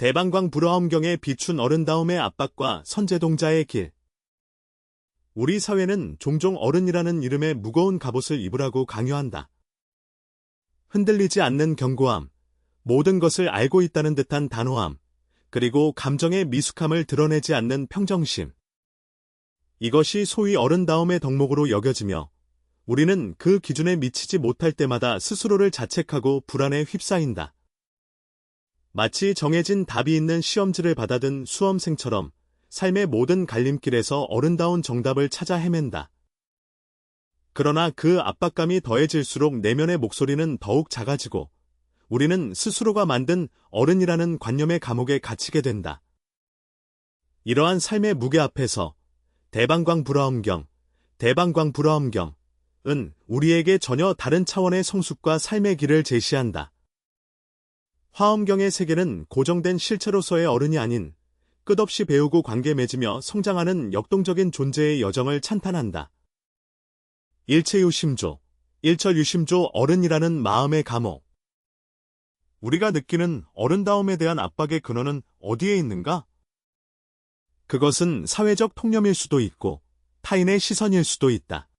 대방광 불화엄경에 비춘 어른다움의 압박과 선제동자의 길. 우리 사회는 종종 어른이라는 이름의 무거운 갑옷을 입으라고 강요한다. 흔들리지 않는 견고함, 모든 것을 알고 있다는 듯한 단호함, 그리고 감정의 미숙함을 드러내지 않는 평정심. 이것이 소위 어른다움의 덕목으로 여겨지며 우리는 그 기준에 미치지 못할 때마다 스스로를 자책하고 불안에 휩싸인다. 마치 정해진 답이 있는 시험지를 받아든 수험생처럼 삶의 모든 갈림길에서 어른다운 정답을 찾아 헤맨다. 그러나 그 압박감이 더해질수록 내면의 목소리는 더욱 작아지고 우리는 스스로가 만든 어른이라는 관념의 감옥에 갇히게 된다. 이러한 삶의 무게 앞에서 대방광 불화엄경, 대방광 불화엄경은 우리에게 전혀 다른 차원의 성숙과 삶의 길을 제시한다. 화엄경의 세계는 고정된 실체로서의 어른이 아닌 끝없이 배우고 관계 맺으며 성장하는 역동적인 존재의 여정을 찬탄한다. 일체유심조, 일철유심조 어른이라는 마음의 감옥. 우리가 느끼는 어른다움에 대한 압박의 근원은 어디에 있는가? 그것은 사회적 통념일 수도 있고 타인의 시선일 수도 있다.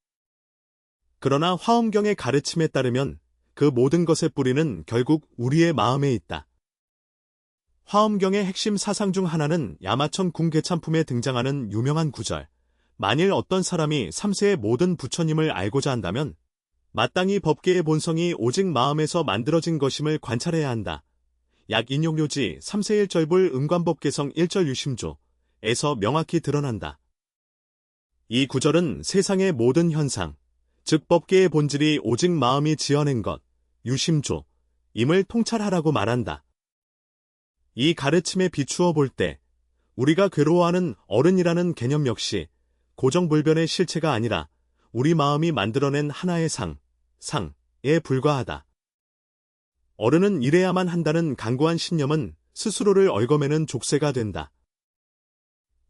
그러나 화엄경의 가르침에 따르면 그 모든 것의 뿌리는 결국 우리의 마음에 있다. 화엄경의 핵심 사상 중 하나는 야마천 궁계참품에 등장하는 유명한 구절. 만일 어떤 사람이 3세의 모든 부처님을 알고자 한다면 마땅히 법계의 본성이 오직 마음에서 만들어진 것임을 관찰해야 한다. 약 인용료지 3세 1절불 은관법계성 1절유심조에서 명확히 드러난다. 이 구절은 세상의 모든 현상, 즉 법계의 본질이 오직 마음이 지어낸 것, 유심조임을 통찰하라고 말한다. 이 가르침에 비추어 볼 때 우리가 괴로워하는 어른이라는 개념 역시 고정불변의 실체가 아니라 우리 마음이 만들어낸 하나의 상에 불과하다. 어른은 이래야만 한다는 강고한 신념은 스스로를 얽어매는 족쇄가 된다.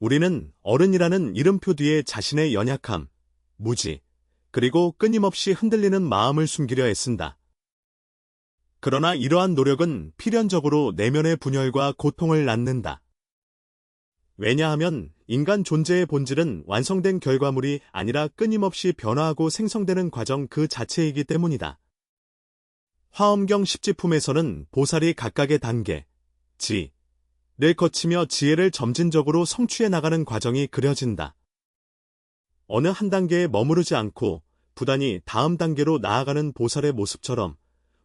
우리는 어른이라는 이름표 뒤에 자신의 연약함, 무지, 그리고 끊임없이 흔들리는 마음을 숨기려 애쓴다. 그러나 이러한 노력은 필연적으로 내면의 분열과 고통을 낳는다. 왜냐하면 인간 존재의 본질은 완성된 결과물이 아니라 끊임없이 변화하고 생성되는 과정 그 자체이기 때문이다. 화엄경 10지품에서는 보살이 각각의 단계, 지를 거치며 지혜를 점진적으로 성취해 나가는 과정이 그려진다. 어느 한 단계에 머무르지 않고 부단히 다음 단계로 나아가는 보살의 모습처럼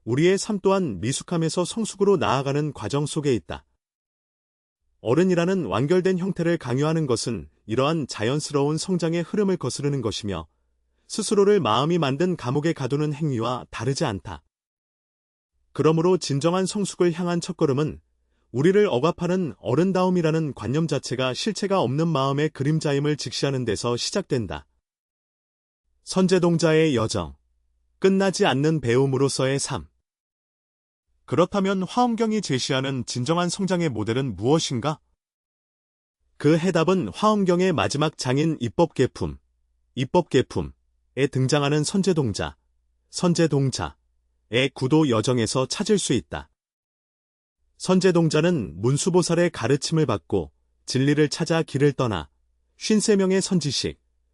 우리의 삶 또한 미숙함에서 성숙으로 나아가는 과정 속에 있다. 어른이라는 완결된 형태를 강요하는 것은 이러한 자연스러운 성장의 흐름을 거스르는 것이며 스스로를 마음이 만든 감옥에 가두는 행위와 다르지 않다. 그러므로 진정한 성숙을 향한 첫걸음은 우리를 억압하는 어른다움이라는 관념 자체가 실체가 없는 마음의 그림자임을 직시하는 데서 시작된다. 선제동자의 여정, 끝나지 않는 배움으로서의 삶. 그렇다면 화엄경이 제시하는 진정한 성장의 모델은 무엇인가? 그 해답은 화엄경의 마지막 장인 입법계품에 등장하는 선제동자의 구도 여정에서 찾을 수 있다. 선제동자는 문수보살의 가르침을 받고 진리를 찾아 길을 떠나 53명의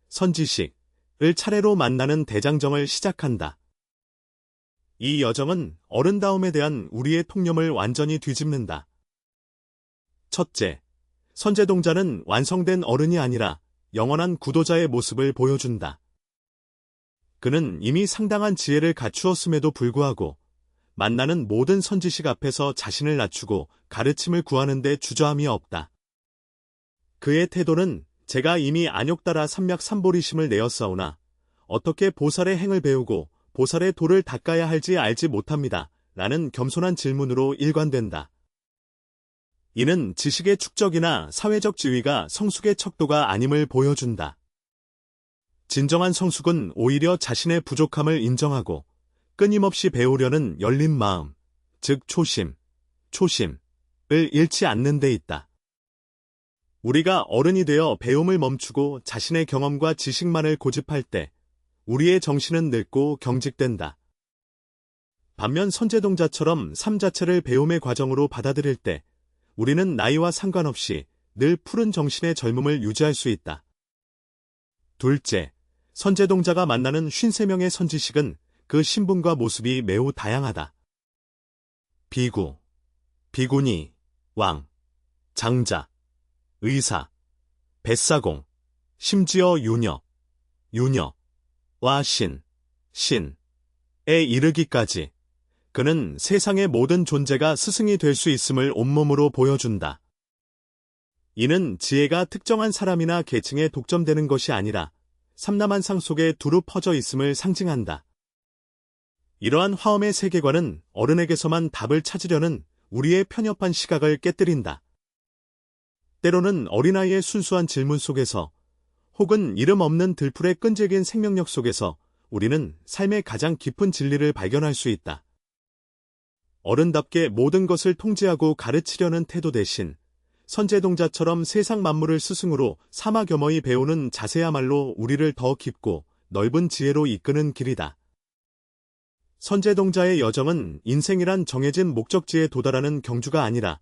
선지식을 차례로 만나는 대장정을 시작한다. 이 여정은 어른다움에 대한 우리의 통념을 완전히 뒤집는다. 첫째, 선제동자는 완성된 어른이 아니라 영원한 구도자의 모습을 보여준다. 그는 이미 상당한 지혜를 갖추었음에도 불구하고 만나는 모든 선지식 앞에서 자신을 낮추고 가르침을 구하는 데 주저함이 없다. 그의 태도는 제가 이미 안욕따라 삼맥삼보리심을 내었사오나 어떻게 보살의 행을 배우고 보살의 도를 닦아야 할지 알지 못합니다. 라는 겸손한 질문으로 일관된다. 이는 지식의 축적이나 사회적 지위가 성숙의 척도가 아님을 보여준다. 진정한 성숙은 오히려 자신의 부족함을 인정하고 끊임없이 배우려는 열린 마음, 즉 초심을 잃지 않는 데 있다. 우리가 어른이 되어 배움을 멈추고 자신의 경험과 지식만을 고집할 때 우리의 정신은 늙고 경직된다. 반면 선제동자처럼 삶 자체를 배움의 과정으로 받아들일 때 우리는 나이와 상관없이 늘 푸른 정신의 젊음을 유지할 수 있다. 둘째, 선제동자가 만나는 53명의 선지식은 그 신분과 모습이 매우 다양하다. 비구, 비구니, 왕, 장자, 의사, 뱃사공, 심지어 유녀, 유녀와 신에 이르기까지 그는 세상의 모든 존재가 스승이 될 수 있음을 온몸으로 보여준다. 이는 지혜가 특정한 사람이나 계층에 독점되는 것이 아니라 삼라만상 속에 두루 퍼져 있음을 상징한다. 이러한 화엄의 세계관은 어른에게서만 답을 찾으려는 우리의 편협한 시각을 깨뜨린다. 때로는 어린아이의 순수한 질문 속에서 혹은 이름 없는 들풀의 끈질긴 생명력 속에서 우리는 삶의 가장 깊은 진리를 발견할 수 있다. 어른답게 모든 것을 통제하고 가르치려는 태도 대신 선제동자처럼 세상 만물을 스승으로 삼아 겸허히 배우는 자세야말로 우리를 더 깊고 넓은 지혜로 이끄는 길이다. 선제동자의 여정은 인생이란 정해진 목적지에 도달하는 경주가 아니라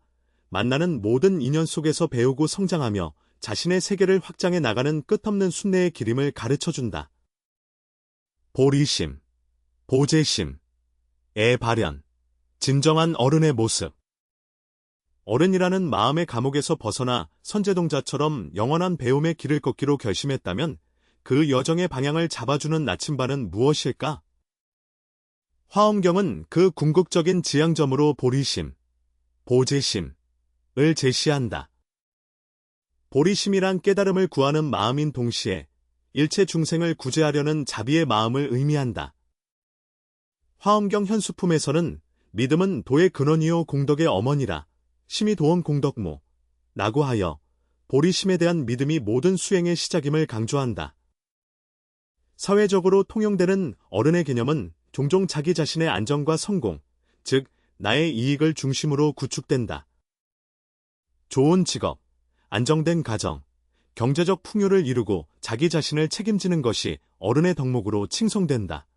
만나는 모든 인연 속에서 배우고 성장하며 자신의 세계를 확장해 나가는 끝없는 순례의 길임을 가르쳐준다. 보리심, 보재심, 애발현, 진정한 어른의 모습. 어른이라는 마음의 감옥에서 벗어나 선제동자처럼 영원한 배움의 길을 걷기로 결심했다면 그 여정의 방향을 잡아주는 나침반은 무엇일까? 화엄경은 그 궁극적인 지향점으로 보리심, 보재심을 제시한다. 보리심이란 깨달음을 구하는 마음인 동시에 일체 중생을 구제하려는 자비의 마음을 의미한다. 화엄경 현수품에서는 믿음은 도의 근원이요 공덕의 어머니라 심히 도원 공덕모 라고 하여 보리심에 대한 믿음이 모든 수행의 시작임을 강조한다. 사회적으로 통용되는 어른의 개념은 종종 자기 자신의 안정과 성공, 즉 나의 이익을 중심으로 구축된다. 좋은 직업, 안정된 가정, 경제적 풍요를 이루고 자기 자신을 책임지는 것이 어른의 덕목으로 칭송된다.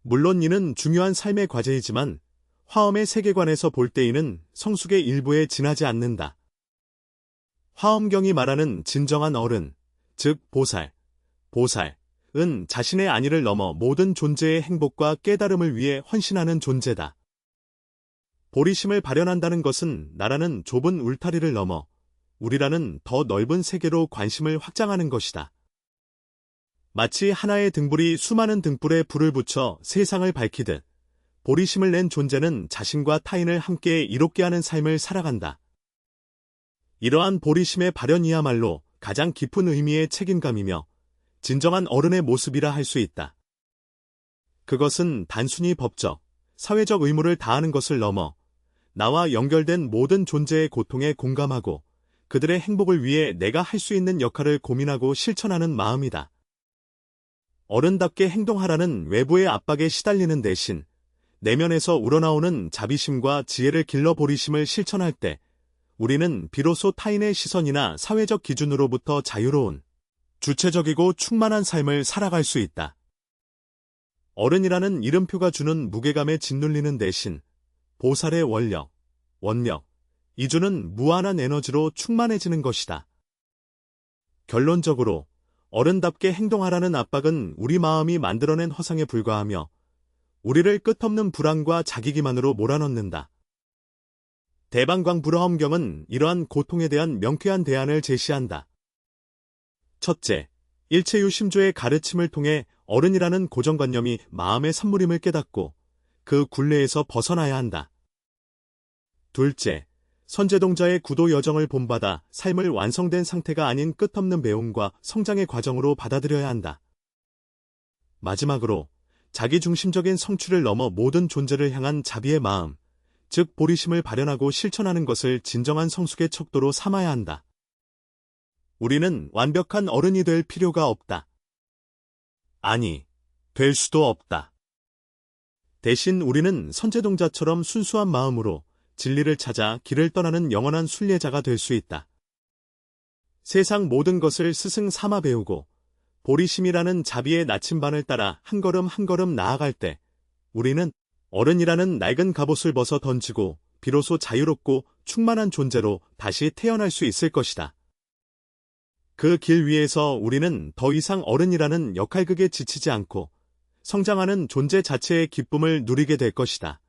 물론 이는 중요한 삶의 과제이지만 화엄의 세계관에서 볼 때 이는 성숙의 일부에 지나지 않는다. 화엄경이 말하는 진정한 어른, 즉 보살은 자신의 안위를 넘어 모든 존재의 행복과 깨달음을 위해 헌신하는 존재다. 보리심을 발현한다는 것은 나라는 좁은 울타리를 넘어 우리라는 더 넓은 세계로 관심을 확장하는 것이다. 마치 하나의 등불이 수많은 등불에 불을 붙여 세상을 밝히듯 보리심을 낸 존재는 자신과 타인을 함께 이롭게 하는 삶을 살아간다. 이러한 보리심의 발현이야말로 가장 깊은 의미의 책임감이며 진정한 어른의 모습이라 할 수 있다. 그것은 단순히 법적, 사회적 의무를 다하는 것을 넘어 나와 연결된 모든 존재의 고통에 공감하고 그들의 행복을 위해 내가 할 수 있는 역할을 고민하고 실천하는 마음이다. 어른답게 행동하라는 외부의 압박에 시달리는 대신 내면에서 우러나오는 자비심과 지혜를 길러 보리심을 실천할 때 우리는 비로소 타인의 시선이나 사회적 기준으로부터 자유로운 주체적이고 충만한 삶을 살아갈 수 있다. 어른이라는 이름표가 주는 무게감에 짓눌리는 대신 보살의 원력, 이주는 무한한 에너지로 충만해지는 것이다. 결론적으로 어른답게 행동하라는 압박은 우리 마음이 만들어낸 허상에 불과하며 우리를 끝없는 불안과 자기기만으로 몰아넣는다. 대방광불화엄경은 이러한 고통에 대한 명쾌한 대안을 제시한다. 첫째, 일체유심조의 가르침을 통해 어른이라는 고정관념이 마음의 산물임을 깨닫고 그 굴레에서 벗어나야 한다. 둘째, 선제동자의 구도 여정을 본받아 삶을 완성된 상태가 아닌 끝없는 배움과 성장의 과정으로 받아들여야 한다. 마지막으로 자기중심적인 성취를 넘어 모든 존재를 향한 자비의 마음, 즉 보리심을 발현하고 실천하는 것을 진정한 성숙의 척도로 삼아야 한다. 우리는 완벽한 어른이 될 필요가 없다. 아니, 될 수도 없다. 대신 우리는 선제동자처럼 순수한 마음으로 진리를 찾아 길을 떠나는 영원한 순례자가 될 수 있다. 세상 모든 것을 스승 삼아 배우고 보리심이라는 자비의 나침반을 따라 한 걸음 한 걸음 나아갈 때 우리는 어른이라는 낡은 갑옷을 벗어 던지고 비로소 자유롭고 충만한 존재로 다시 태어날 수 있을 것이다. 그 길 위에서 우리는 더 이상 어른이라는 역할극에 지치지 않고 성장하는 존재 자체의 기쁨을 누리게 될 것이다.